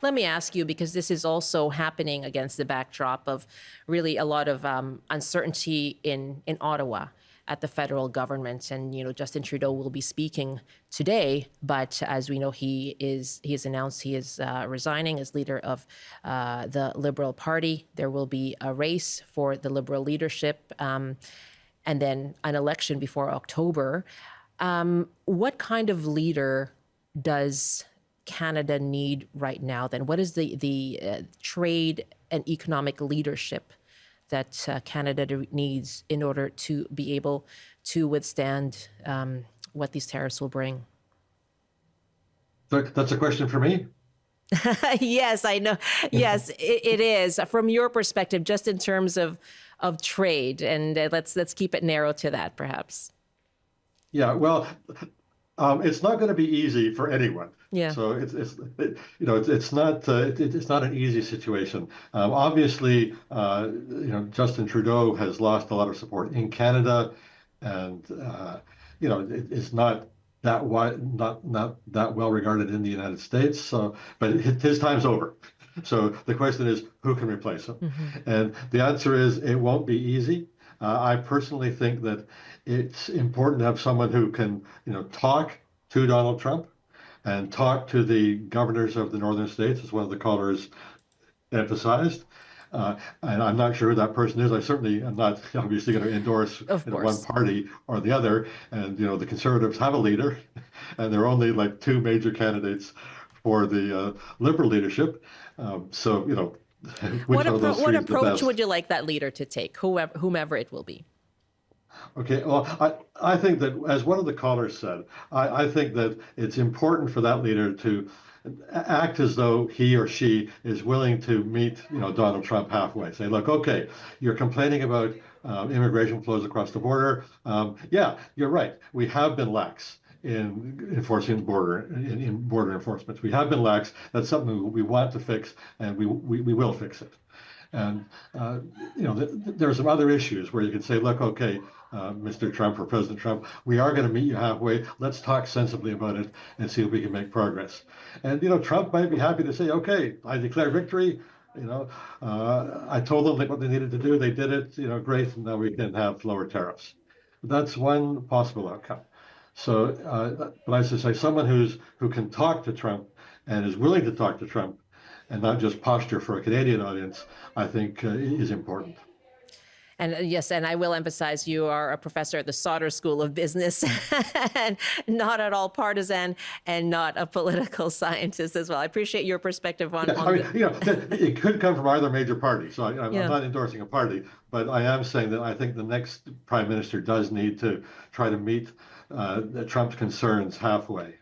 Let me ask you, because this is also happening against the backdrop of really a lot of uncertainty in Ottawa at the federal government. And, Justin Trudeau will be speaking today, but as we know, he has announced he is resigning as leader of the Liberal Party. There will be a race for the Liberal leadership and then an election before October. What kind of leader does Canada need right now then? What is the trade and economic leadership that Canada needs in order to be able to withstand what these tariffs will bring? That's a question for me? Yes, I know. Yes, it is. From your perspective, just in terms of trade, and let's keep it narrow to that, perhaps. Yeah, well, it's not going to be easy for anyone. Yeah. So it's not an easy situation. Obviously, Justin Trudeau has lost a lot of support in Canada, and it's not that not that well regarded in the United States. So, but his time's over. So the question is, who can replace him? Mm-hmm. And the answer is, it won't be easy. I personally think that it's important to have someone who can, talk to Donald Trump and talk to the governors of the northern states, as one of the callers emphasized. And I'm not sure who that person is. I certainly am not obviously going to endorse one party or the other. And, the Conservatives have a leader, and there are only like two major candidates for the Liberal leadership. What approach would you like that leader to take, whomever it will be? Okay, well, I think that, as one of the callers said, I think that it's important for that leader to act as though he or she is willing to meet, Donald Trump halfway. Say, look, okay, you're complaining about immigration flows across the border. Yeah, you're right. We have been lax in enforcing border enforcement. We have been lax. That's something we want to fix, and we will fix it. And there are some other issues where you can say, look, okay, Mr. Trump or President Trump, we are going to meet you halfway. Let's talk sensibly about it and see if we can make progress. And Trump might be happy to say, okay, I declare victory. I told them what they needed to do. They did it. Great. And now we can have lower tariffs. That's one possible outcome. So, but I should say, someone who can talk to Trump and is willing to talk to Trump and not just posture for a Canadian audience, I think is important. And yes, and I will emphasize, you are a professor at the Sauder School of Business, and not at all partisan, and not a political scientist as well. I appreciate your perspective on. It could come from either major party. So I'm not endorsing a party, but I am saying that I think the next prime minister does need to try to meet Trump's concerns halfway.